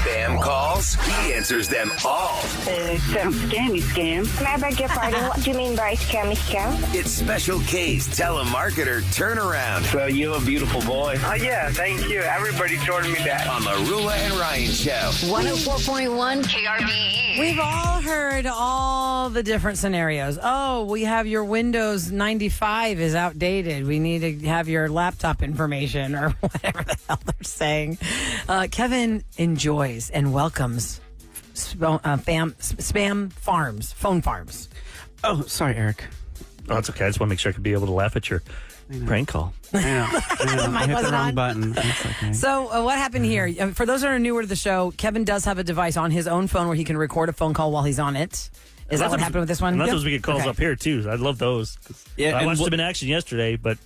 Spam calls? He answers them all. Sounds scam. I beg your pardon, what do you mean by scam? It's Special K's Telemarketer Turnaround. So you're a beautiful boy. Oh, yeah, thank you. Everybody told me that. On the Roula and Ryan Show. 104.1 KRBE. We've all heard all the different scenarios. Oh, we have your Windows 95 is outdated. We need to have your laptop information or whatever the hell they're saying. Kevin enjoys and welcomes spam farms, phone farms. Oh, sorry, Eric. Oh, that's okay. I just want to make sure I could be able to laugh at your prank call. I know. I hit the wrong button. That's okay. So what happened here? For those that are newer to the show, Kevin does have a device on his own phone where he can record a phone call while he's on it. Is that what happened with this one? And that's we get calls up here, too. I love those. Yeah, I watched them in action yesterday, but...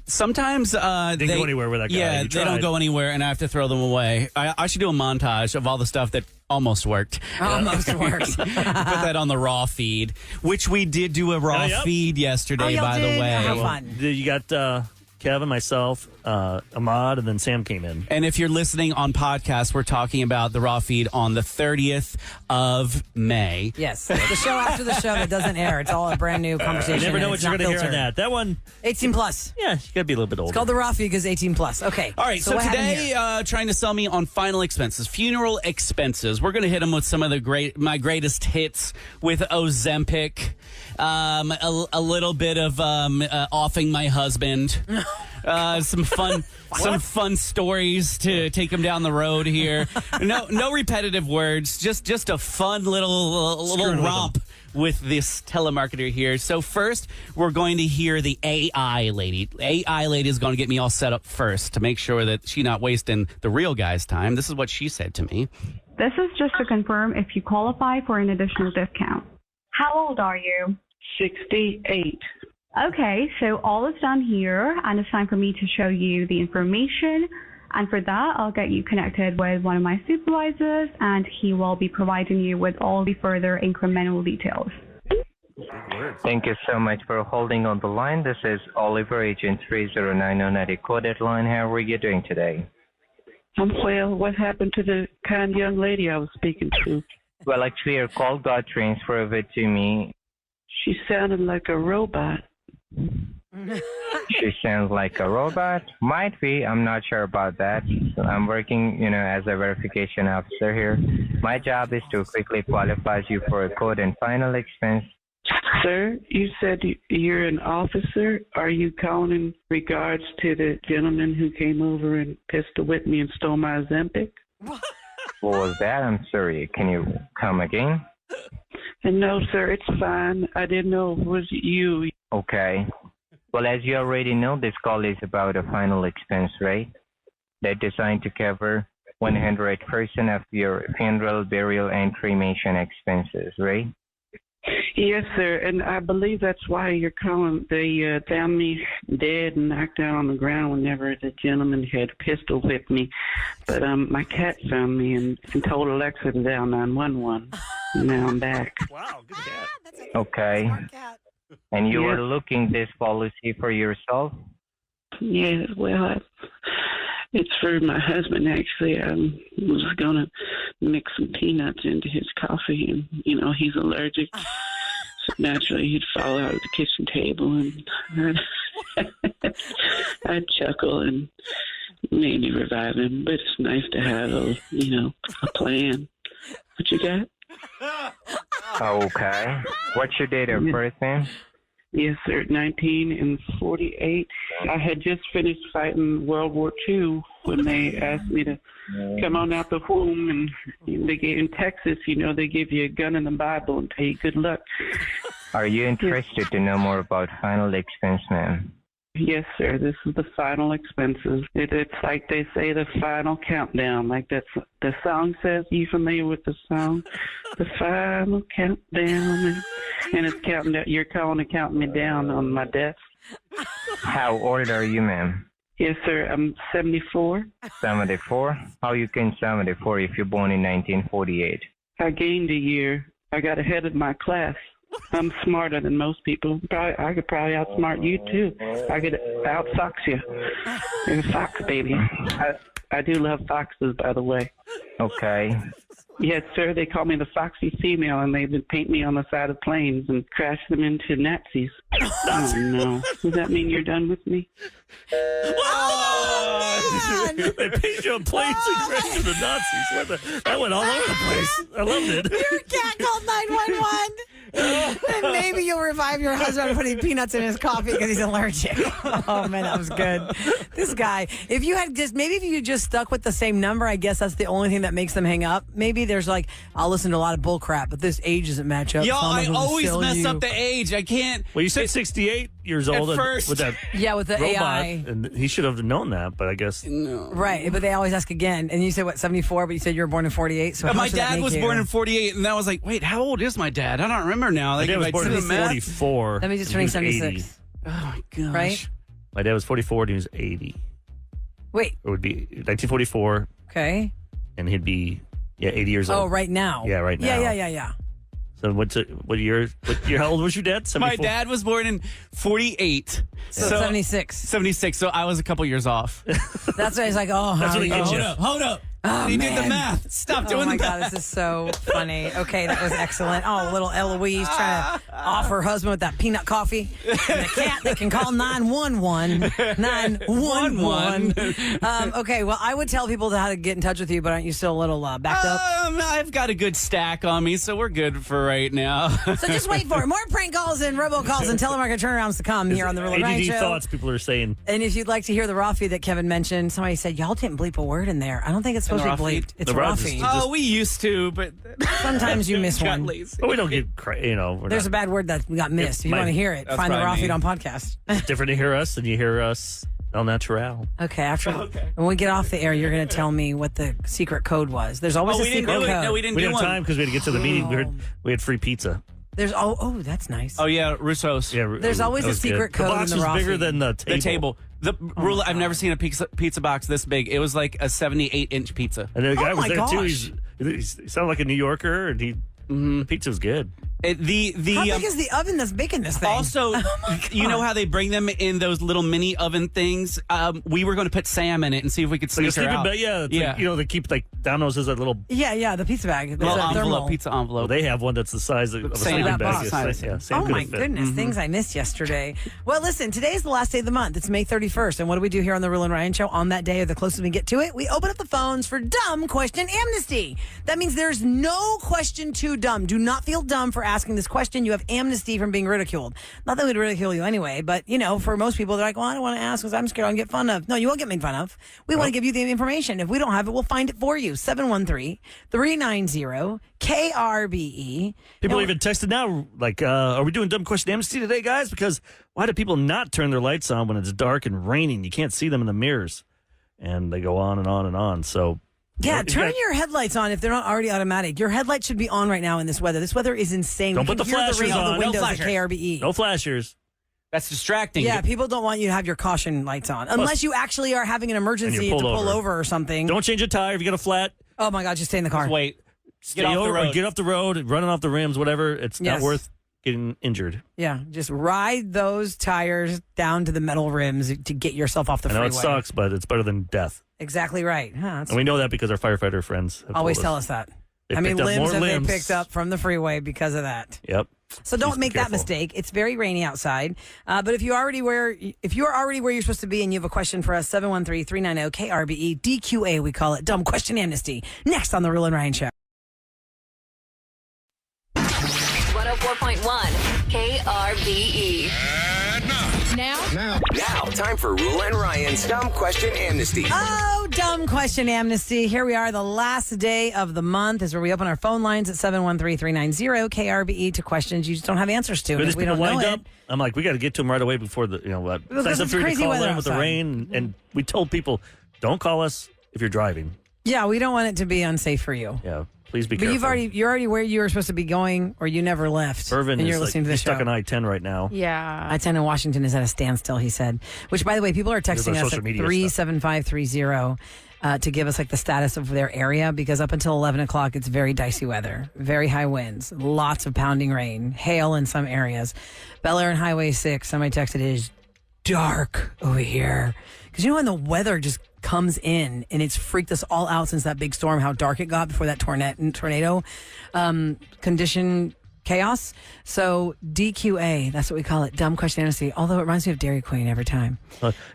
Sometimes they didn't go anywhere with that guy. Yeah, they don't go anywhere, and I have to throw them away. I should do a montage of all the stuff that almost worked. Almost worked. Put that on the raw feed, which we did do a raw feed yesterday, by the way. How fun. You got Kevin, myself, Ahmad, and then Sam came in. And if you're listening on podcast, we're talking about the raw feed on the 30th of May. Yes, the show after the show that doesn't air. It's all a brand new conversation. You never know what you're going to hear on that. That one... 18 plus. Yeah, you got to be a little bit older. It's called the raw feed because 18 plus. Okay. All right, so today, trying to sell me on final expenses, funeral expenses. We're going to hit them with some of my greatest hits with Ozempic, a little bit of offing my husband. Some fun stories to take him down the road here. No repetitive words. Just a fun little romp with this telemarketer here. So first, we're going to hear the AI lady. AI lady is going to get me all set up first to make sure that she's not wasting the real guy's time. This is what she said to me. This is just to confirm if you qualify for an additional discount. How old are you? 68. Okay, so all is done here, and it's time for me to show you the information. And for that, I'll get you connected with one of my supervisors, and he will be providing you with all the further incremental details. Thank you so much for holding on the line. This is Oliver, Agent 309 on a recorded line. How are you doing today? Well, what happened to the kind young lady I was speaking to? Well, actually, your call got transferred over to me. She sounded like a robot. She sounds like a robot. Might be. I'm not sure about that. So I'm working, as a verification officer here. My job is to quickly qualify you for a code and final expense. Sir, you said you're an officer. Are you calling in regards to the gentleman who came over and pistol whipped me and stole my Ozempic? What was that? I'm sorry. Can you come again? No, sir, it's fine. I didn't know it was you. Okay. Well, as you already know, this call is about a final expense rate. They're designed to cover 100% of your funeral, burial, and cremation expenses, right? Yes, sir, and I believe that's why you're calling. They found me dead and knocked out on the ground whenever the gentleman had pistol whipped me. But my cat found me and told Alexa to dial 911. Now I'm back. Wow, good cat. Okay. And you were looking this policy for yourself? Yeah, well, it's for my husband, actually. I was going to mix some peanuts into his coffee, and, he's allergic. So naturally, he'd fall out of the kitchen table, and I'd chuckle and maybe revive him. But it's nice to have a plan. What you got? Okay. What's your date of birth, man? Yes, sir, 1948. I had just finished fighting World War II when they asked me to come on out the womb, and they gave in Texas, they give you a gun and the Bible and tell you good luck. Are you interested to know more about final expense, ma'am? Yes, sir. This is the final expenses. It's like they say, the final countdown. Like the song says. Are you familiar with the song? The final countdown. And it's counting down. You're calling to count me down on my desk. How old are you, ma'am? Yes, sir. I'm 74. 74? How you can 74 if you're born in 1948? I gained a year. I got ahead of my class. I'm smarter than most people. I could probably outsmart you, too. I could outfox you. You're a fox, baby. I do love foxes, by the way. Okay. Yes, sir. They call me the foxy female, and they've been painting me on the side of planes and crash them into Nazis. Oh, no. Does that mean you're done with me? They paid you on planes and crashed into the Nazis. That went all over the place. I loved it. Your cat called 911. And maybe you'll revive your husband by putting peanuts in his coffee because he's allergic. Oh, man, that was good. This guy, if you just stuck with the same number, I guess that's the only thing that makes them hang up. Maybe there's like, I'll listen to a lot of bull crap, but this age doesn't match up. Yo, so I always mess up the age. I can't. Well, you said 68 years old At first. with that with the robot, AI. and he should have known that, but I guess. No. Right, but they always ask again. And you said, 74? But you said you were born in 48. So My dad was born in 48, and I was like, wait, how old is my dad? I don't remember now. My dad was born in 44. That means he's turning 76. 80. Oh, my gosh. Right? My dad was 44 and he was 80. Wait. It would be 1944. Okay. And he'd be 80 years old. Oh, right now. Yeah, right now. Yeah. So what year? How old was your dad? 74? My dad was born in 48. So 76. 76. So I was a couple years off. That's why he's like, oh, That's what he gets you. Hold up. Oh, He man. did the math. Stop doing the math. Oh, my God, this is so funny. Okay, that was excellent. Oh, little Eloise trying to off her husband with that peanut coffee. And the cat that can call 911. 911. Okay, well, I would tell people how to get in touch with you, but aren't you still a little backed up? I've got a good stack on me, so we're good for right now. So just wait for it. More prank calls and robocalls and telemarketer turnarounds to come here on the Roula and Ryan ADD Show. thoughts people are saying. And if you'd like to hear the raw feed that Kevin mentioned, somebody said, y'all didn't bleep a word in there. I don't think it's supposed to be bleeped. It's The raw raw just- feed. Oh, we used to, but Sometimes you miss got one. lazy. But we don't get, we're There's not, a bad word that we got missed. If you my- want to hear it, That's find the raw probably feed me. on podcast. it's different to hear us than you hear us El Natural. Okay, when we get off the air, you're going to tell me what the secret code was. There's always a we didn't secret do it. code. No, we didn't We do didn't have one. time because we had to get to the meeting. We had free pizza. There's that's nice. Oh, yeah, Russo's. Yeah, There's always that a was secret good. code The box in the was raw bigger feed. than the table. The table. The Roula, I've never seen a pizza box this big. It was like a 78-inch pizza. And the guy Oh was my there too. gosh. He sounded like a New Yorker, and the pizza was good. How big is the oven that's baking this thing? Also, you know how they bring them in those little mini oven things? We were going to put Sam in it and see if we could Like a sneak her sleeping out. bag, yeah. Like, they keep like Domino's has that little. Yeah, the pizza bag. Little There's a envelope, thermal. pizza envelope. Well, they have one that's the size of a Same sleeping box. bag. Same. Yeah, same Oh, my fit. goodness. Things I missed yesterday. Well, listen, today's the last day of the month. It's May 31st. And what do we do here on the Roula and Ryan Show on that day, or the closest we get to it? We open up the phones for Dumb Question Amnesty. That means there's no question too dumb. Do not feel dumb for asking this question. You have amnesty from being ridiculed. Not that we'd ridicule you anyway, but, for most people, they're like, well, I don't want to ask because I'm scared I'll get fun of. No, you won't get made fun of. We want to give you the information. If we don't have it, we'll find it for you. 713-390-KRBE. People even texted now, like, are we doing Dumb Question Amnesty today, guys? Because why do people not turn their lights on when it's dark and raining? You can't see them in the mirrors. And they go on and on and on. So, Yeah, turn your headlights on if they're not already automatic. Your headlights should be on right now in this weather. This weather is insane. Don't We put the can hear flashers rain out on. the No windows at flashers. KRBE. no flashers. That's distracting. Yeah, people don't want you to have your caution lights on. Unless you actually are having an emergency to pulled pull over. over or something. Don't change a tire if you got a flat. Oh, my God, just stay in the car. Just wait. Stay Get off the over or road. get off the road, running off the rims, whatever. It's not Yes. worth getting injured. Yeah, just ride those tires down to the metal rims to get yourself off the I know freeway. it sucks, but it's better than death. Exactly right. That's And we know that because our firefighter friends have always told tell us that. They How many picked up limbs more have limbs. they picked up from the freeway because of that? Yep. So don't Please be make that careful. mistake. It's very rainy outside. But if you're already where you're supposed to be and you have a question for us, 713-390-KRBE, DQA we call it, Dumb Question Amnesty. Next on the Roula and Ryan Show. 104.1 KRBE. Now, time for Roula and Ryan's Dumb Question Amnesty. Oh, Dumb Question Amnesty. Here we are, the last day of the month is where we open our phone lines at 713-390-KRBE to questions you just don't have answers to. When And these if we people don't know lined up, I'm like, we got to get to them right away before the, Because it's crazy weather with the outside. rain. And we told people, don't call us if you're driving. Yeah, we don't want it to be unsafe for you. Yeah, please be But careful. you're already where you were supposed to be going, or you never left. Irvin and you're is listening to he's the show. stuck on I-10 right now. Yeah. I-10 in Washington is at a standstill, he said. Which, by the way, people are texting our us social at media 37530 to give us like the status of their area, because up until 11 o'clock, it's very dicey weather, very high winds, lots of pounding rain, hail in some areas. Bel Air and Highway 6, somebody texted, it is dark over here. Because when the weather just comes in, and it's freaked us all out since that big storm, how dark it got before that tornado condition chaos. So DQA, that's what we call it, dumb question amnesty, although it reminds me of Dairy Queen every time.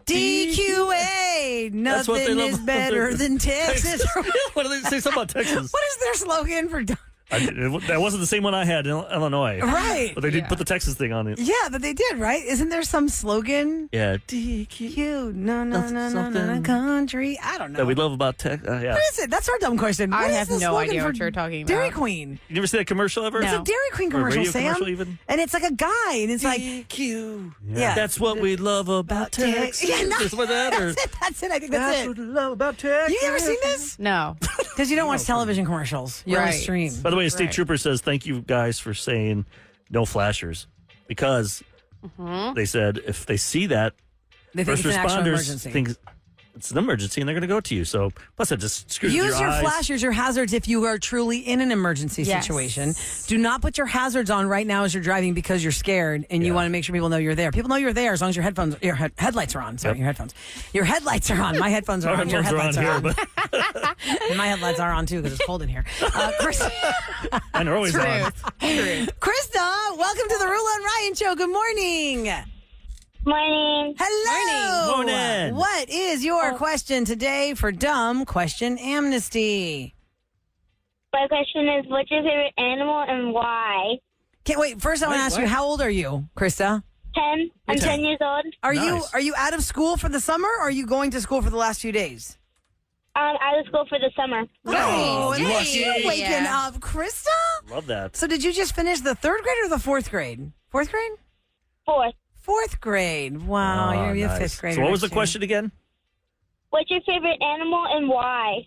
DQA, nothing is better than Texas. What do they say something about Texas? What is their slogan for that wasn't the same one I had in Illinois. Right. But they did put the Texas thing on it. Yeah, but they did, right? Isn't there some slogan? Yeah. DQ, no, country. I don't know. That we love about Texas. Yeah. What is it? That's our dumb question. I What is have the no slogan idea for what you're talking about. Dairy Queen. You never see that commercial ever? It's a Dairy Queen Or a commercial, radio Sam. commercial even? And it's like a guy, and it's like DQ. Yeah. That's what we love about Texas. Yeah, no, Is what that, or? that's it. I think that's it. What we love about Texas. You ever seen this? No. Because you don't watch television commercials. You only Right. stream. By the way, a state trooper says, thank you guys for saying no flashers. Because they said if they see that, They think first it's an actual responders emergency. think it's an emergency and they're going to go to you. So, plus that just screws with Use your eyes. flashers, your hazards, if you are truly in an emergency Yes. situation. Do not put your hazards on right now as you're driving because you're scared and you want to make sure people know you're there. People know you're there as long as your headlights are on. Sorry, your headphones. Your headlights are on. My headphones are Our on. Your headphones headlights are on are here, on. but And my headlights are on too because it's cold in here. Chris, and they're always on. Krista, welcome to the Roula and Ryan Show. Good morning. Morning. Hello. Morning. What is your question today for Dumb Question Amnesty? My question is, what's your favorite animal and why? Can't wait. First, I want to ask you, how old are you, Krista? 10. I'm 10 years old. Are Nice. you out of school for the summer, or are you going to school for the last few days? Out of school for the summer. Oh, Yay. lucky. You're waking Yeah. up, Krista. Love that. So, did you just finish the third grade or the fourth grade? Fourth grade? 4th. Fourth grade. Wow, Oh, you're a nice. fifth grader. So what was the next year. question again? What's your favorite animal and why?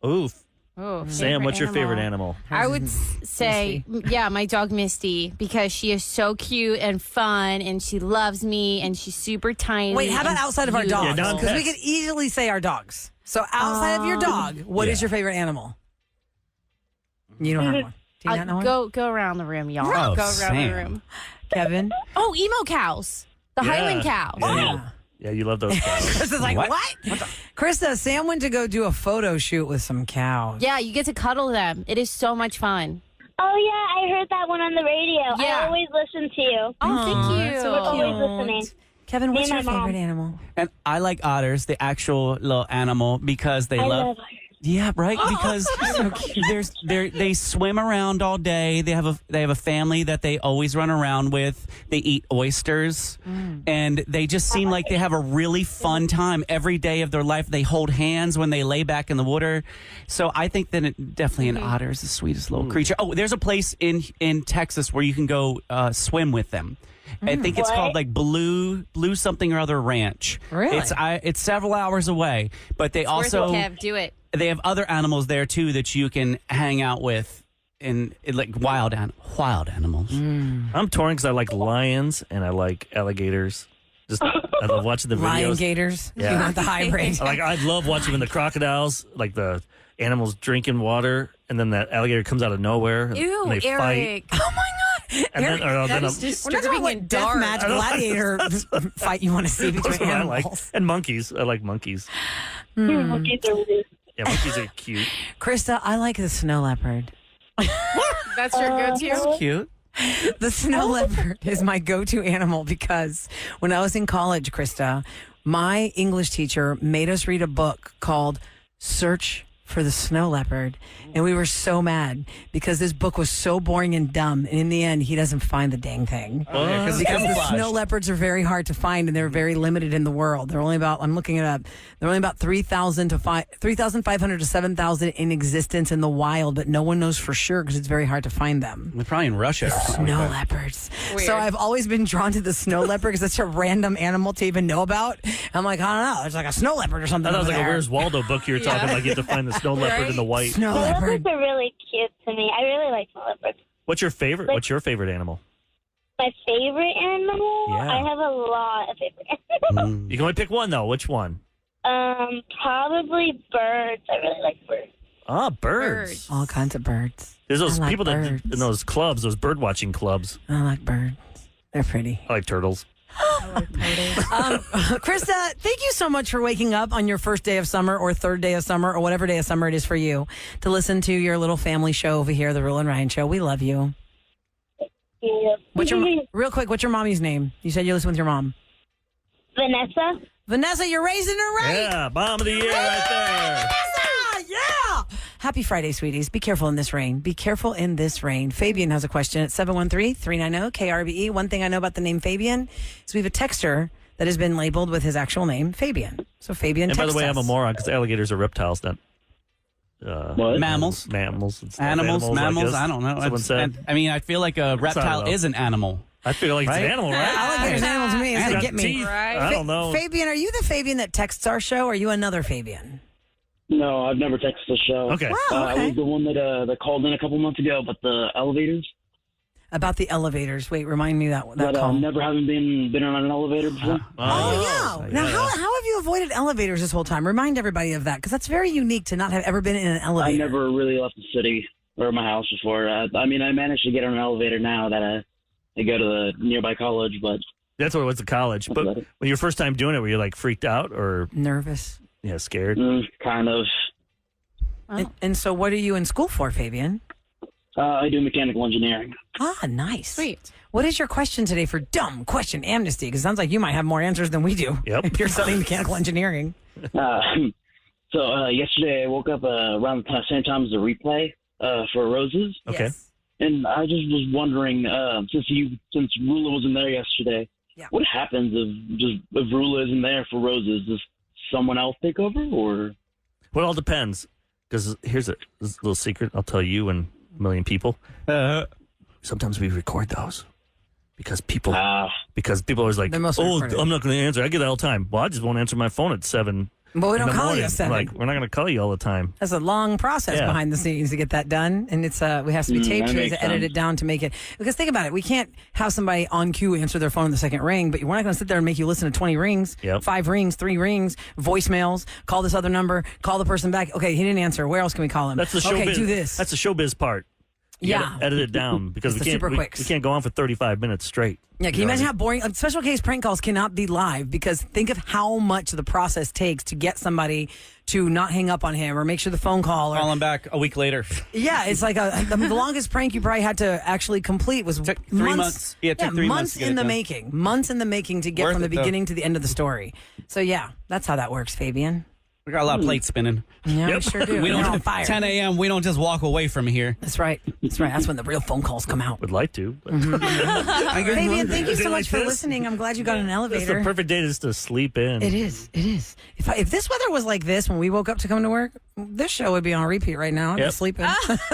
Oof. Oh, Sam, what's your favorite animal? I would say, yeah, my dog Misty, because she is so cute and fun, and she loves me, and she's super tiny. Wait, how about and outside of our beautiful. dogs? Yeah, Because we non-pets. could easily say our dogs. So outside of your dog, what is your favorite animal? You don't have one. Do you not know one? Go around the room, y'all. Oh, go around Sam. the room. Kevin? Oh, emo cows. The Yeah. Highland cows. Yeah. Yeah, you love those cows. Krista's like, what? Krista, Sam went to go do a photo shoot with some cows. Yeah, you get to cuddle them. It is so much fun. Oh, yeah, I heard that one on the radio. Yeah. I always listen to you. Oh, thank you. so Always listening. Kevin, what's Me your and my mom. favorite animal? And I like otters, the actual little animal, because they I love. love Yeah, right. Because they swim around all day. They have a family that they always run around with. They eat oysters, and they just seem like they have a really fun time every day of their life. They hold hands when they lay back in the water. So I think that definitely an otter is the sweetest little creature. Oh, there's a place in Texas where you can go swim with them. I think it's called like Blue something or other Ranch. Really? It's several hours away, but they also Worth it, Kev. Do it. they have other animals there too that you can hang out with, in like wild animals. I'm torn because I like lions and I like alligators. Just I love watching the videos. Lion gators? Yeah. You want the hybrid. I love watching when the crocodiles, like the animals drinking water, and then that alligator comes out of nowhere and, Ew, and they Eric. Oh, my God. And then, That is We're disturbing talking about and what dark. deathmatch gladiator fight you want to see Those between are what I animals. like. And monkeys. I like monkeys. Monkeys are weird. Yeah, monkeys are cute. Krista, I like the snow leopard. That's your go-to? Cute. The snow leopard is my go-to animal because when I was in college, Krista, my English teacher made us read a book called Search for the Snow Leopard. And we were so mad because this book was so boring and dumb. And in the end, he doesn't find the dang thing. Oh, yeah, Because the snow leopards are very hard to find and they're very limited in the world. They're only about, I'm looking it up, they're only about 3,500 to 7,000 in existence in the wild, but no one knows for sure because it's very hard to find them. They're probably in Russia. Or something Snow like that. leopards. Weird. So I've always been drawn to the snow leopard because it's a random animal to even know about. I'm like, I don't know. There's like a snow leopard or something. I thought it was over like a there. Where's Waldo book you were talking about. You have to find the snow leopard and the white. Snow Leopards leopard. are really cute to me. I really like leopards. What's your favorite? What's your favorite animal? My favorite animal? Yeah. I have a lot of favorite animals. You can only pick one though. Which one? Probably birds. I really like birds. Ah, birds. All kinds of birds. There's those I like people that birds. in those clubs, those bird watching clubs. I like birds. They're pretty. I like turtles. Krista, thank you so much for waking up on your first day of summer or third day of summer or whatever day of summer it is for you to listen to your little family show over here, the Roula and Ryan Show. We love you. Real quick, what's your mommy's name? You said you listen with your mom. Vanessa. Vanessa, you're raising her right. Yeah, bomb of the year right there. Vanessa, yeah. Happy Friday, sweeties. Be careful in this rain. Be careful in this rain. Fabian has a question at 713-390-KRBE. One thing I know about the name Fabian is we have a texter that has been labeled with his actual name, Fabian. So Fabian, and by the way, text I'm a us. moron because alligators are reptiles, not mammals. Mammals. Animals, mammals. I don't know. Someone said. I mean, I feel like a reptile is an animal. I feel like it's an animal, right? Alligator's an animal to me. It's It's like, got get me. teeth. Right. I don't know. Fabian, are you the Fabian that texts our show, or are you another Fabian? No, I've never texted the show. Okay. Wow, I okay. was the one that called in a couple months ago about the elevators. About the elevators. Wait, remind me that But call. never having been on an elevator before. Oh, yeah. Now, how have you avoided elevators this whole time? Remind everybody of that, because that's very unique to not have ever been in an I elevator. never really left the city or my house before. I managed to get on an elevator now that I go to the nearby college, but That's what it was at college. But when your first time doing it, were you like freaked out or nervous? Yeah, scared. Kind of. And so, what are you in school for, Fabian? I do mechanical engineering. Ah, nice. Sweet. What is your question today for Dumb Question Amnesty? Because it sounds like you might have more answers than we do. Yep. If you're studying mechanical engineering. So yesterday I woke up around the same time as the replay for Roses. Okay. Yes. And I just was wondering, since Roula wasn't there yesterday, what happens if Roula isn't there for Roses? Does someone else take over, or? Well, it all depends. Because here's a little secret I'll tell you and a million people. Sometimes we record those because people are always like, I'm not going to answer. I get that all the time. Well, I just won't answer my phone at 7. But we don't in the call you morning. at 7. Like, we're not going to call you all the time. That's a long process behind the scenes to get that done, and it's we have to be taped. We have to edit it down to make it. Because think about it, we can't have somebody on cue answer their phone in the second ring, but we're not going to sit there and make you listen to 20 rings, 5 rings, 3 rings, voicemails. Call this other number. Call the person back. Okay, he didn't answer. Where else can we call him? That's the showbiz. Okay, do this. That's the showbiz part. You gotta edit it down because we can't go on for 35 minutes straight. Yeah, can you imagine how boring? Special case prank calls cannot be live because think of how much the process takes to get somebody to not hang up on him or make sure the phone call. Call him back a week later. Yeah, it's like the longest prank you probably had to actually complete was 3 months. Yeah, it took 3 months to get in it the done. making. Months in the making to get Worth from the it, though. beginning to the end of the story. So yeah, that's how that works, Fabian. We got a lot of plates spinning. Yeah, we sure do. We We're don't on fire. 10 a.m. We don't just walk away from here. That's right. That's right. That's when the real phone calls come out. Would like to. But Fabian, thank you so much for this? listening. I'm glad you got on an It's elevator. the perfect day just to sleep in. It is. It is. If this weather was like this when we woke up to come to work, this show would be on repeat right now. I'm just sleeping.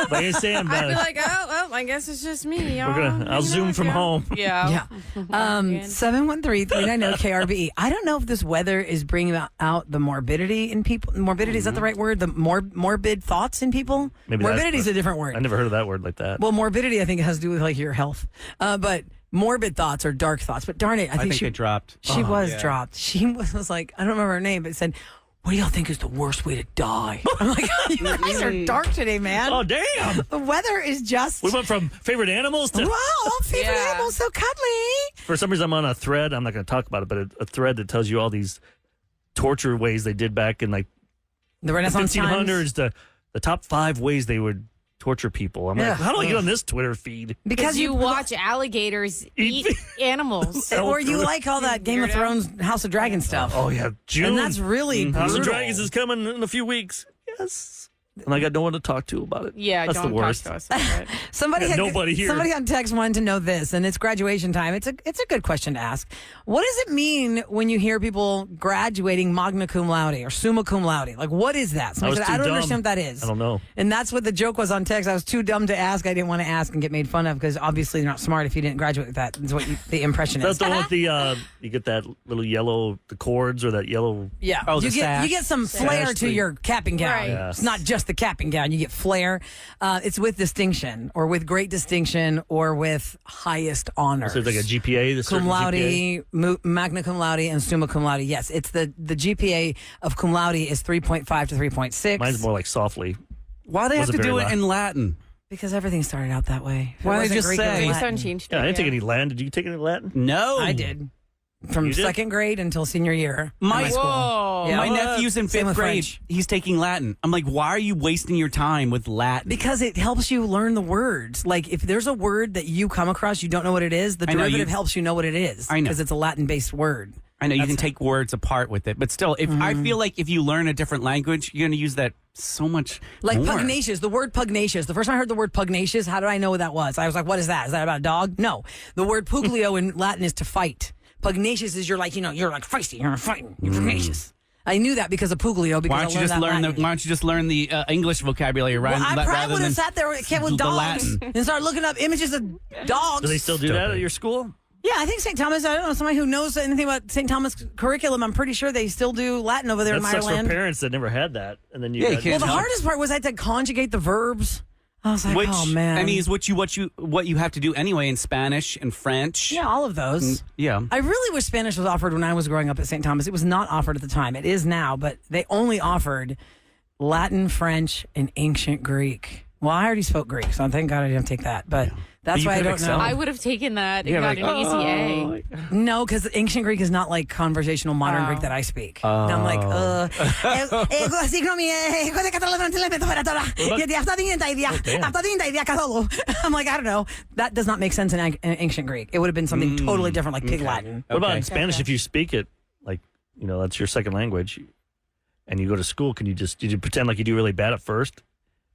Like you're saying, I'd be like, oh, I guess it's just me. Y'all. I'll Zoom from home. Yeah. 713-390-KRBE. I don't know if this weather is bringing out the morbidity in people. Morbidity, is that the right word? The morbid thoughts in people? Maybe morbidity is a different word. I never heard of that word like that. Well, morbidity, I think, has to do with like your health. But morbid thoughts are dark thoughts. But darn it, I think they dropped. She was dropped. She was like, I don't remember her name, but it said, what do y'all think is the worst way to die? I'm like, you guys are dark today, man. Oh, damn. The weather is just... We went from favorite animals to... Wow, favorite animals, so cuddly. For some reason, I'm on a thread. I'm not going to talk about it, but a thread that tells you all these torture ways they did back in like the Renaissance the 1500s. The top 5 ways they would torture people. I'm like, how do I get on this Twitter feed? Because you watch alligators eat animals. Or you like all that Game of Thrones, House of Dragons stuff. Oh, yeah. June. And that's really House of brutal. Dragons is coming in a few weeks. Yes. And I got no one to talk to about it. Yeah, that's don't the worst. talk to us about it. Somebody nobody here. Somebody on text wanted to know this, and it's graduation time. It's a good question to ask. What does it mean when you hear people graduating magna cum laude or summa cum laude? Like, what is that? Somebody said, I don't understand what that is. I don't know. And that's what the joke was on text. I was too dumb to ask. I didn't want to ask and get made fun of because obviously you're not smart if you didn't graduate with that. Is what the impression That's is. the one with the you get that little yellow the cords or that yellow. Yeah. Oh, you get some flair to your cap and gown. Right. Yes. It's not just the cap and gown. You get flair. It's with distinction or with great distinction or with highest honor. So it's like a GPA, the Cum certain laude, GPA? magna cum laude, and summa cum laude. Yes, it's the GPA of cum laude is 3.5 to 3.6. Mine's more like softly. Why do they have to do it in Latin? Because everything started out that way. If it Why wasn't they just Greek, it was say? Latin. Yeah, I didn't take any Latin. Did you take any Latin? No. I did. from second grade until senior year. My school. My nephew's in 5th grade. French. He's taking Latin. I'm like, why are you wasting your time with Latin? Because it helps you learn the words. Like, if there's a word that you come across, you don't know what it is, the derivative helps you know what it is. I know. Because it's a Latin-based word. I know you can take words apart with it, but still, I feel like if you learn a different language, you're going to use that so much Like more. pugnacious, the word pugnacious. The first time I heard the word pugnacious, how did I know what that was? I was like, what is that? Is that about a dog? No. The word puglio in Latin is to fight. Pugnacious is you're like feisty, you're fighting, you're pugnacious. I knew that because of puglio. Because why don't you just learn the English vocabulary, right? Well, I probably would have sat there with dogs and started looking up images of dogs. Do they still do that at your school? Yeah, I think St. Thomas, I don't know, somebody who knows anything about St. Thomas curriculum, I'm pretty sure they still do Latin over there in Ireland. That sucks for parents that never had that. And then well, the hardest part was I had to conjugate the verbs. I was like, oh, man. I mean, is what you have to do anyway in Spanish and French. Yeah, all of those. Yeah. I really wish Spanish was offered when I was growing up at St. Thomas. It was not offered at the time. It is now, but they only offered Latin, French, and ancient Greek. Well, I already spoke Greek, so thank God I didn't take that. But that's why I don't know. I would have taken that and got an easy A. No, because ancient Greek is not like conversational modern Greek that I speak. And I'm like, I'm like, I don't know. That does not make sense in ancient Greek. It would have been something totally different, like Pig Latin. What about in Spanish? If you speak it, like, that's your second language, and you go to school, did you pretend like you do really bad at first?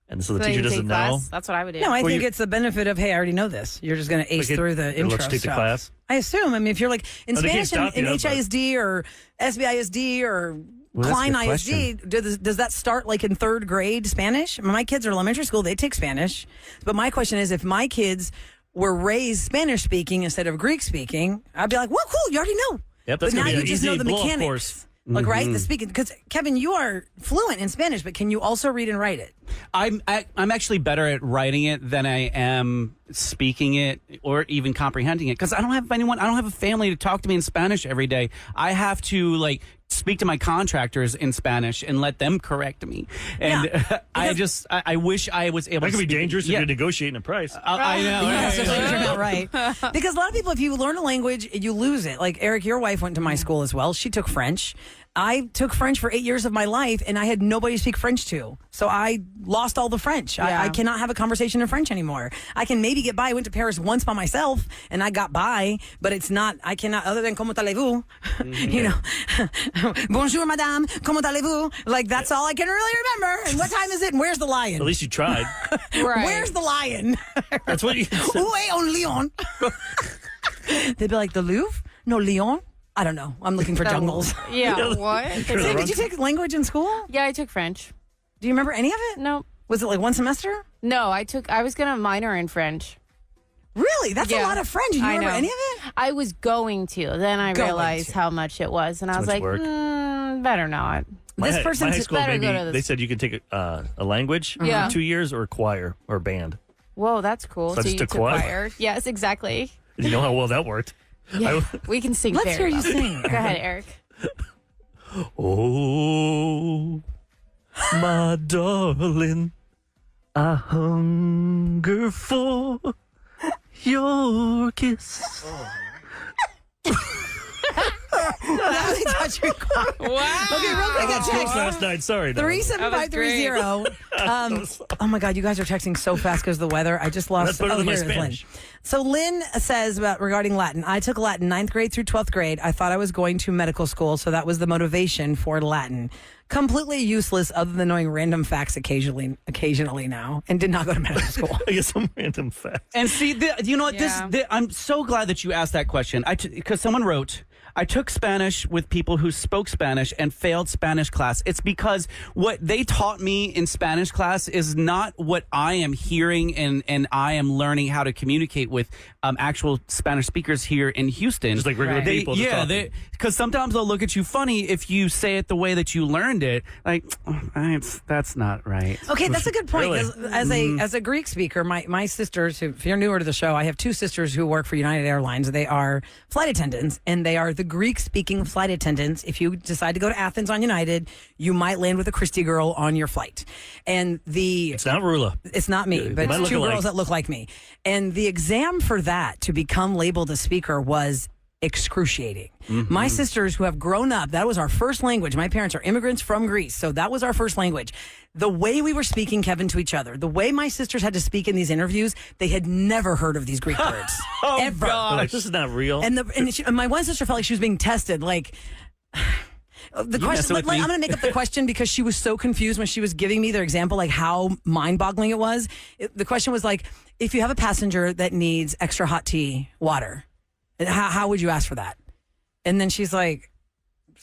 And so the teacher doesn't know? That's what I would do. No, I think it's the benefit of, hey, I already know this. You're just going to ace through the intro let you take stuff. the class? I assume. I mean, if you're like in Spanish in HISD or SBISD or Klein ISD, does that start like in third grade Spanish? My kids are elementary school. They take Spanish. But my question is, if my kids were raised Spanish speaking instead of Greek speaking, I'd be like, well, cool, you already know. Yep, but now you just know the mechanics. Course. Like, right? The speaking. Because, Kevin, you are fluent in Spanish, but can you also read and write it? I'm actually better at writing it than I am speaking it or even comprehending it, because I don't have a family to talk to me in Spanish every day. I have to speak to my contractors in Spanish and let them correct me. And I wish I was able to. That could be speak dangerous if you're negotiating a price. I know. You're not right. Because a lot of people, if you learn a language, you lose it. Like Eric, your wife went to my school as well. She took French. I took French for 8 years of my life, and I had nobody to speak French to. So I lost all the French. I cannot have a conversation in French anymore. I can maybe get by. I went to Paris once by myself, and I got by, but it's not, I cannot, other than comment allez-vous, bonjour, madame, comment allez-vous? Like, that's all I can really remember. And what time is it? And where's the lion? At least you tried. Right. Where's the lion? That's what you said. Où est on Lyon? They'd be like, the Louvre? No, Lyon? I don't know. I'm looking for jungles. Yeah, what? Did you take language in school? Yeah, I took French. Do you remember any of it? No. Was it like one semester? No, I was going to minor in French. Really? That's a lot of French. Do you remember any of it? I was going to. Then I realized how much it was. And I was like, better not. This person's better go to this. They said you could take a language for 2 years or choir or band. Whoa, that's cool. So you took choir? Yes, exactly. Did you know how well that worked? Yeah, we can sing. Let's hear you sing. Go ahead, Eric. Oh, my darling, I hunger for your kiss. Now they touch your car. Wow. Okay, real quick, I text last night. Sorry. 37530. Oh my God, you guys are texting so fast because of the weather. I just lost. That's better than my here it is, Spanish. Lynn. So Lynn says regarding Latin. I took Latin 9th grade through 12th grade. I thought I was going to medical school, so that was the motivation for Latin. Completely useless, other than knowing random facts occasionally now, and did not go to medical school. I guess some random facts. And see, you know what? I'm so glad that you asked that question. Because someone wrote, I took Spanish with people who spoke Spanish and failed Spanish class. It's because what they taught me in Spanish class is not what I am hearing and I am learning how to communicate with actual Spanish speakers here in Houston. Just like regular people. Yeah, because sometimes they'll look at you funny if you say it the way that you learned it. Like, that's not right. Okay, that's a good point. Really? As a Greek speaker, my sisters, if you're newer to the show, I have two sisters who work for United Airlines. They are flight attendants, and they are the Greek-speaking flight attendants. If you decide to go to Athens on United, you might land with a Christy girl on your flight. And it's not Roula. It's not me, but it's two girls that look like me. And the exam for that to become labeled a speaker was excruciating. My sisters who have grown up, that was our first language. My parents are immigrants from Greece, so that was our first language. The way we were speaking, Kevin, to each other, the way my sisters had to speak in these interviews, they had never heard of these Greek words. Ever. They're like, this is not real. And my one sister felt like she was being tested. Like, the question, I'm going to make up the question because she was so confused when she was giving me their example, like how mind-boggling it was. The question was like, if you have a passenger that needs extra hot tea, water, how would you ask for that? And then she's like,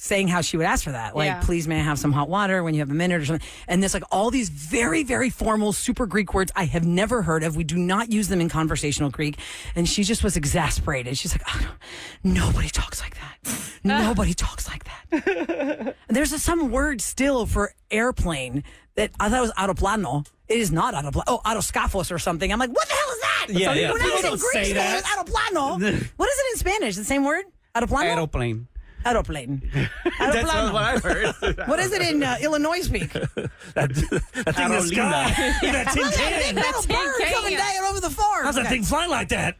saying how she would ask for that. Like, please may I have some hot water when you have a minute or something. And there's like all these very, very formal, super Greek words I have never heard of. We do not use them in conversational Greek. And she just was exasperated. She's like, nobody talks like that. Nobody talks like that. There's some word still for airplane that I thought it was aeroplano. It is not aeroplano. Oh, aeroscafos or something. I'm like, what the hell is that? Yeah. When I was in Greek, it's aeroplano. What is it in Spanish? The same word? Aeroplano? Aeroplane. Aeroplane. That's what I've heard. What is it in Illinois speak? That thing is sky. That's Tintin. That's bird coming down over the farm. How's that thing fly like that?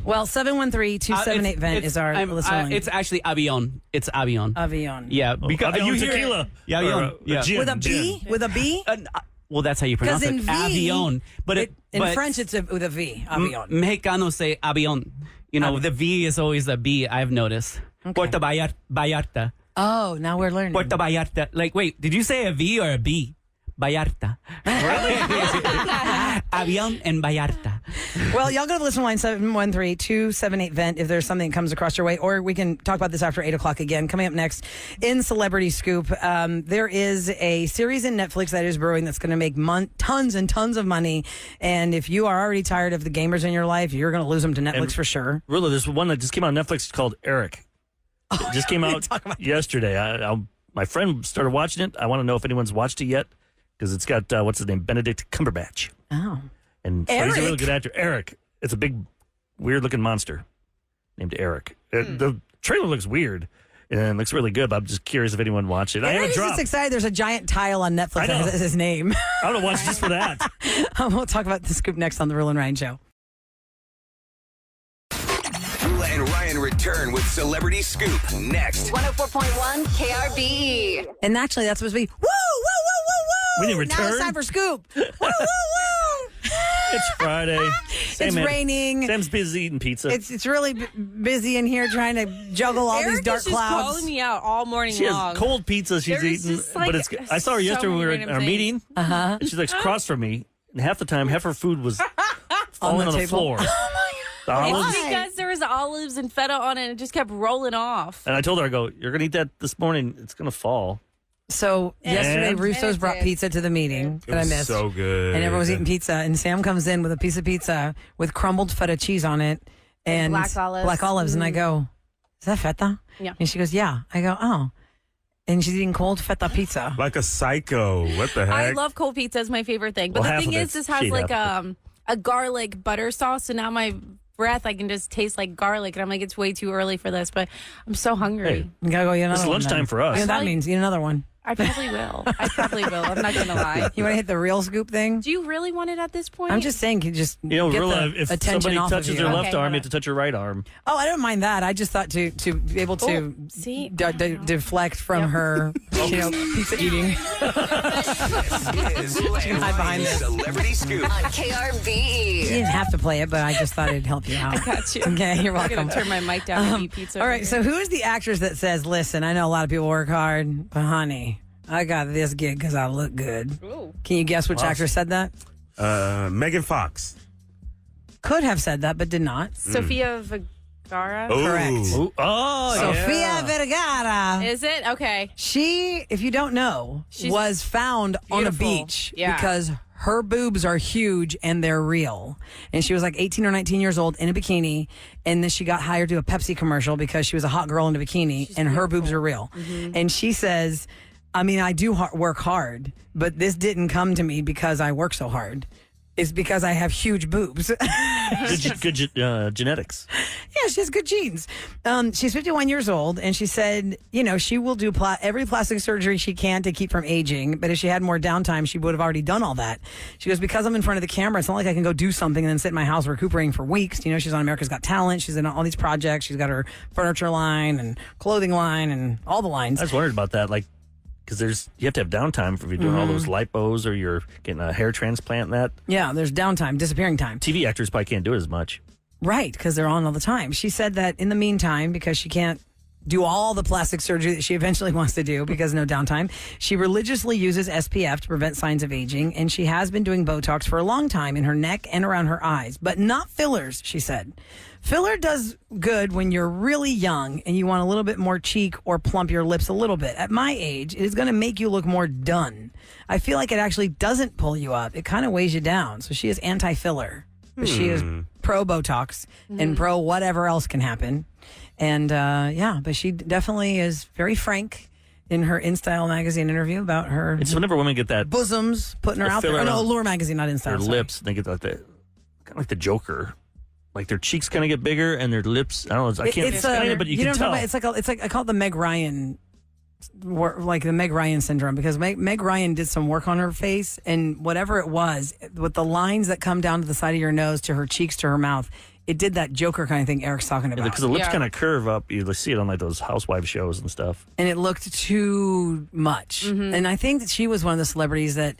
Well, 713-278-VENT is our listener line. It's actually avion. It's avion. Avion. Yeah. Because avion tequila. Yeah, avion. Yeah. Gin, with a B? With a B? Well, that's how you pronounce it. In V, avion. But in French, it's with a V. Avion. Mexicanos say avion. You know, the V is always a B, I've noticed. Okay. Puerto Vallarta. Oh, now we're learning. Puerto Vallarta. Like, wait, did you say a V or a B? Vallarta. Really? Avion and Vallarta. Well, y'all go to the listen line 713-278-VENT if there's something that comes across your way, or we can talk about this after 8 o'clock again. Coming up next in Celebrity Scoop, there is a series in Netflix that is brewing that's going to make tons and tons of money. And if you are already tired of the gamers in your life, you're going to lose them to Netflix for sure. Really, there's one that just came out on Netflix called Eric. It just came out yesterday. My friend started watching it. I want to know if anyone's watched it yet. Because it's got, what's his name, Benedict Cumberbatch. Oh. And so he's a really good actor. Eric. It's a big, weird-looking monster named Eric. The trailer looks weird and looks really good, but I'm just curious if anyone watched it. I haven't dropped. Just excited there's a giant tile on Netflix that has his name. I want to watch just for that. We'll talk about the scoop next on the Roula and Ryan Show. Roula and Ryan return with Celebrity Scoop next. 104.1 KRBE. And actually, that's supposed to be, woo, woo, woo, woo, woo. We didn't return. Now it's time for Scoop. Woo, woo, woo. It's Friday. It's raining. Sam's busy eating pizza. It's really busy in here trying to juggle all these dark clouds. clouds. Calling me out all morning she long. has cold pizza she's eating, but it's. I saw her yesterday when we were at our meeting. And she's like across from me, and half the time, half her food was falling on the floor. It's because there was olives and feta on it, and it just kept rolling off. And I told her, I go, you're going to eat that this morning. It's going to fall. So yesterday, Russo's brought pizza to the meeting that I missed. So good. And everyone was eating pizza. And Sam comes in with a piece of pizza with crumbled feta cheese on it and black olives. And I go, is that feta? Yeah. And she goes, yeah. I go, oh. And she's eating cold feta pizza. Like a psycho. What the heck? I love cold pizza. It's my favorite thing. But the thing is, this has like a garlic butter sauce. So now my breath, I can just taste like garlic. And I'm like, it's way too early for this. But I'm so hungry. Hey, you gotta go eat another one. It's lunchtime for us. You know what that means? Eat another one. I probably will. I'm not going to lie. You want to hit the real scoop thing? Do you really want it at this point? I'm just saying, you just get Rilla, if attention somebody off touches of you. their left arm, you have to touch your right arm. Oh, I don't mind that. I just thought to be able to deflect from her, pizza eating. This is hide behind this. Celebrity Scoop on KRBE. You didn't have to play it, but I just thought it'd help you out. I got you. Okay, you're welcome. I'm going to turn my mic down and eat pizza. All right, so who is the actress that says, listen, I know a lot of people work hard, but honey, I got this gig because I look good. Ooh. Can you guess which actress said that? Megan Fox. Could have said that, but did not. Sofia Vergara? Ooh. Correct. Ooh. Oh, Sofia Vergara. Is it? Okay. She, if you don't know, was found on a beach because her boobs are huge and they're real. And she was like 18 or 19 years old in a bikini. And then she got hired to do a Pepsi commercial because she was a hot girl in a bikini and her boobs are real. Mm-hmm. And she says, I mean, I do work hard, but this didn't come to me because I work so hard. is because I have huge boobs. Good genetics. Yeah, she has good genes. She's 51 years old, and she said, she will do every plastic surgery she can to keep from aging, but if she had more downtime, she would have already done all that. She goes, because I'm in front of the camera, it's not like I can go do something and then sit in my house recuperating for weeks. She's on America's Got Talent. She's in all these projects. She's got her furniture line and clothing line and all the lines. I was wondering about that, because you have to have downtime if you're doing all those lipos or you're getting a hair transplant and that. Yeah, there's downtime, disappearing time. TV actors probably can't do it as much. Right, because they're on all the time. She said that in the meantime, because she can't do all the plastic surgery that she eventually wants to do because no downtime, she religiously uses SPF to prevent signs of aging, and she has been doing Botox for a long time in her neck and around her eyes, but not fillers, she said. Filler does good when you're really young and you want a little bit more cheek or plump your lips a little bit. At my age, it is going to make you look more done. I feel like it actually doesn't pull you up. It kind of weighs you down. So she is anti-filler. But she is pro-Botox and pro whatever else can happen. And but she definitely is very frank in her InStyle magazine interview about her. It's whenever women get that bosoms, putting her out there. Oh, no, Allure magazine, not InStyle. Their lips, they get kind of like the Joker. Like their cheeks kind of get bigger and their lips. I don't know. I can't explain it, but you can tell. It's like I call it the Meg Ryan, like the Meg Ryan syndrome, because Meg Ryan did some work on her face, and whatever it was, with the lines that come down to the side of your nose, to her cheeks, to her mouth, it did that Joker kind of thing Eric's talking about. Because the lips kind of curve up. You see it on like those housewife shows and stuff. And it looked too much. And I think that she was one of the celebrities that,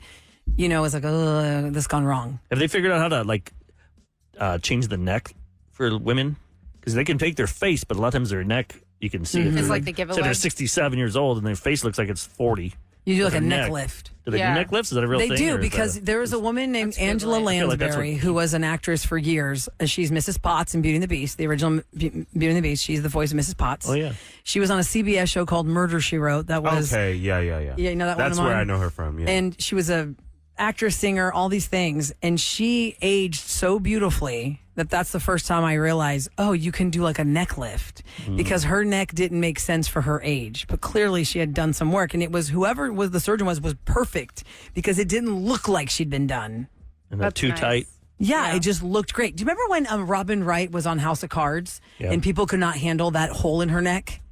was like, oh, this gone wrong. Have they figured out how to change the neck for women? Because they can take their face, but a lot of times their neck, you can see it. It's like the giveaway. So they're 67 years old and their face looks like it's 40. You do like a neck lift. Do they do neck lifts? Is that a real thing? They do, because there was a woman named Angela Lansbury who was an actress for years. She's Mrs. Potts in Beauty and the Beast, the original Beauty and the Beast. She's the voice of Mrs. Potts. Oh, yeah. She was on a CBS show called Murder, She Wrote. That was... Okay, yeah. Yeah, you know that That's one? where I know her from, yeah. And she was a actress, singer, all these things. And she aged so beautifully that's the first time I realized, oh, you can do like a neck lift, because her neck didn't make sense for her age. But clearly she had done some work, and it was whoever was the surgeon was perfect, because it didn't look like she'd been done. And not too tight. Yeah, it just looked great. Do you remember when Robin Wright was on House of Cards and people could not handle that hole in her neck?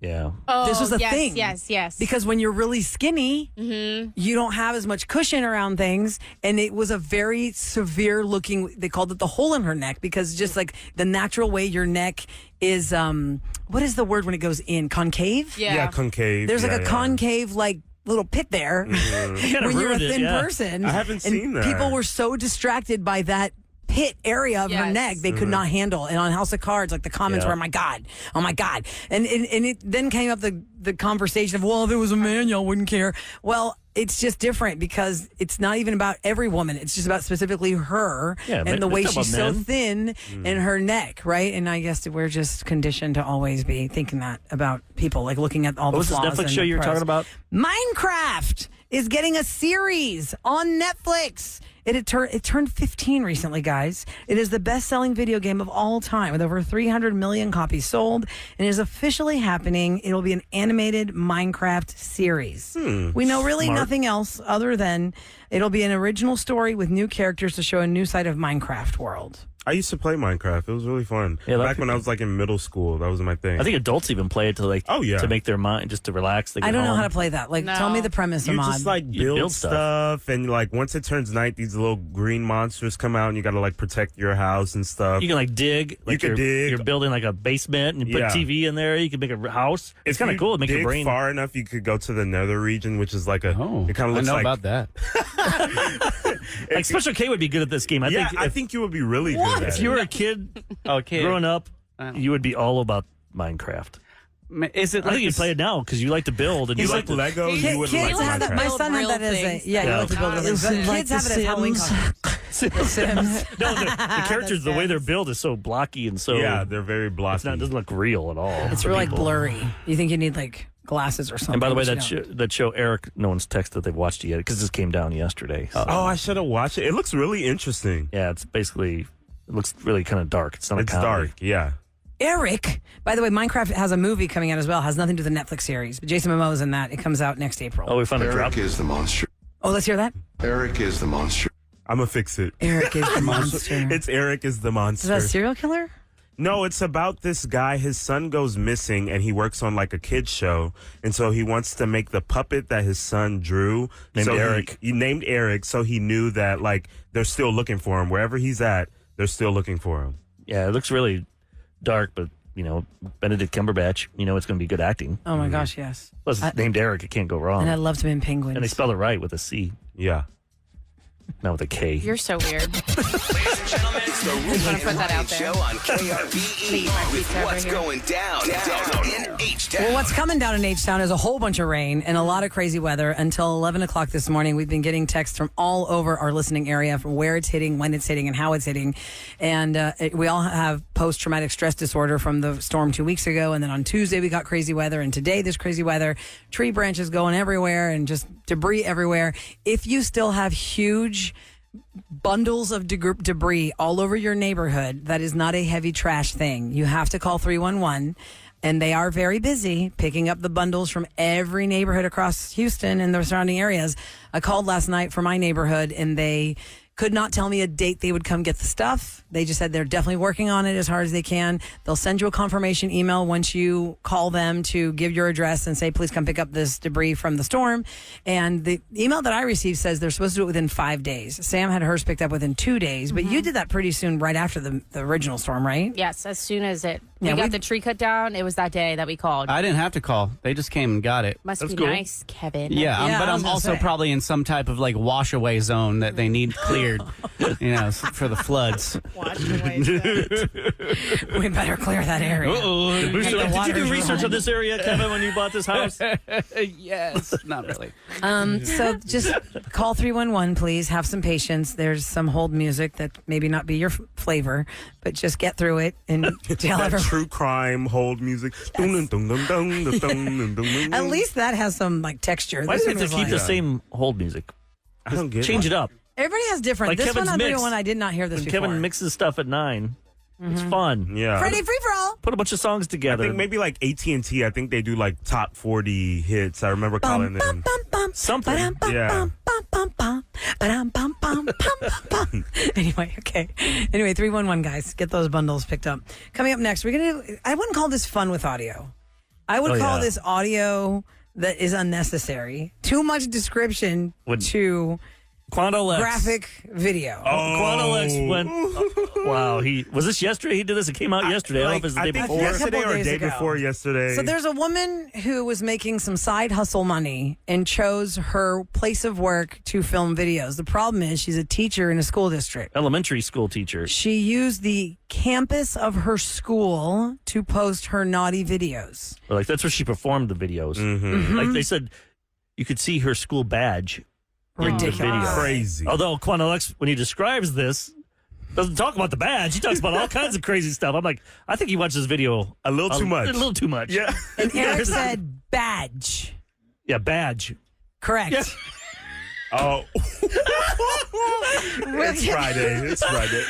Yeah. Oh, this was a thing. Yes. Because when you're really skinny, you don't have as much cushion around things. And it was a very severe looking, they called it the hole in her neck, because just like the natural way your neck is, what is the word when it goes in? Concave? Yeah, concave. There's like a concave, like, little pit there when you're a thin person. I haven't seen that. People were so distracted by that pit area of her neck they could not handle. And on House of Cards, like the comments were, oh my god, and it then came up the conversation of, well, if it was a man, y'all wouldn't care. Well, it's just different, because it's not even about every woman. It's just about specifically her and the way she's so thin in her neck, right? And I guess we're just conditioned to always be thinking that about people, like looking at all the flaws. What was this Netflix show you were talking about? Minecraft is getting a series on Netflix. It turned 15 recently, guys. It is the best-selling video game of all time, with over 300 million copies sold, and is officially happening. It will be an animated Minecraft series. We know really nothing else other than it'll be an original story with new characters to show a new side of Minecraft world. I used to play Minecraft. It was really fun. Yeah, back when I was like in middle school, that was my thing. I think adults even play it to to make their mind, just to relax. I don't know how to play that. Tell me the premise, You Ahmad. just build stuff, and once it turns night, these little green monsters come out, and you got to protect your house and stuff. You can dig. You can dig. You're building a basement, and you put TV in there. You can make a house. It's kind of cool. It makes your brain far enough. You could go to the nether region, which is it kind of looks I know about that. Special K would be good at this game. I think you would be really good at it. If you were a kid growing up, you would be all about Minecraft. Is it? I think you play it now because you like to build and you like Lego. You would kids like have that. My son had that as you like to build. Kids have it as Halloween costumes. No, the characters, the way they're built is so blocky and so they're very blocky. It doesn't look real at all. It's really blurry. You think you need glasses or something. And by the way, that show, Eric, no one's texted they've watched it yet because this came down yesterday. So. Oh, I should have watched it. It looks really interesting. Yeah, it looks really kind of dark. It's not a comedy. Dark, yeah. Eric, by the way, Minecraft has a movie coming out as well. Has nothing to do with the Netflix series, but Jason Momoa is in that. It comes out next April. Oh, we found a drop. Eric is the monster. Oh, let's hear that. Eric is the monster. I'm going to fix it. Eric is the monster. It's Eric is the monster. Is that a serial killer? No, it's about this guy. His son goes missing, and he works on like a kid's show. And so he wants to make the puppet that his son drew. Named Eric. He named Eric, so he knew that like they're still looking for him. Wherever he's at, they're still looking for him. Yeah, it looks really dark, but, Benedict Cumberbatch, it's going to be good acting. Oh, my gosh, yes. Plus, it's named Eric. It can't go wrong. And I loved him in Penguins. And they spell it right with a C. Yeah. Not with a K. You're so weird. Ladies and gentlemen, it's the Roula and Ryan Show on KRBE with what's going down in H-Town. Well, what's coming down in H-Town is a whole bunch of rain and a lot of crazy weather. Until 11 o'clock this morning, we've been getting texts from all over our listening area from where it's hitting, when it's hitting, and how it's hitting. And we all have post-traumatic stress disorder from the storm 2 weeks ago. And then on Tuesday, we got crazy weather. And today, there's crazy weather. Tree branches going everywhere and just debris everywhere. If you still have huge bundles of debris all over your neighborhood, that is not a heavy trash thing. You have to call 311, and they are very busy picking up the bundles from every neighborhood across Houston and the surrounding areas. I called last night for my neighborhood, and they could not tell me a date they would come get the stuff. They just said they're definitely working on it as hard as they can. They'll send you a confirmation email once you call them to give your address and say, please come pick up this debris from the storm. And the email that I received says they're supposed to do it within 5 days. Sam had hers picked up within 2 days, but you did that pretty soon right after the original storm, right? Yes, as soon as we got the tree cut down, it was that day that we called. I didn't have to call. They just came and got it. Must be cool. Nice, Kevin. Yeah, but I'm also probably in some type of like wash away zone that they need cleared, for the floods. Wash away zone. We better clear that area. Did you do research on this area, Kevin, when you bought this house? Yes, not really. So just call 311, please. Have some patience. There's some hold music that maybe not be your flavor, but just get through it and tell everyone. True crime hold music. At least that has some like texture. Why do they have to keep the same hold music? I don't get it. Change it up. Everybody has different. Like this Kevin's one, mix. one I did not hear this before. Kevin mixes stuff at 9. It's fun. Yeah. Friday free for all. Put a bunch of songs together. I think maybe like AT&T. I think they do like top 40 hits. I remember calling them. Something. Yeah. Anyway, okay. Anyway, 311 guys, get those bundles picked up. Coming up next, we're gonna. I wouldn't call this fun with audio. I would call this audio that is unnecessary. Too much description to Quantolex. Graphic video. Quantolex went. Wow, was this yesterday? He did this. It came out yesterday. I don't know if it was the day before. Yesterday or day before yesterday. So there's a woman who was making some side hustle money and chose her place of work to film videos. The problem is she's a teacher in a school district. Elementary school teacher. She used the campus of her school to post her naughty videos. Like that's where she performed the videos. Like they said, you could see her school badge. Ridiculous. Crazy. Although Quantolex, when he describes this, doesn't talk about the badge. He talks about all kinds of crazy stuff. I'm like, I think he watched this video a little too much. A little too much. Yeah. And Eric said badge. Yeah, badge. Correct. Yeah. Oh. It's Friday. It's Friday.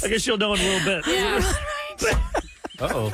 I guess you'll know in a little bit. Yeah. Uh-oh.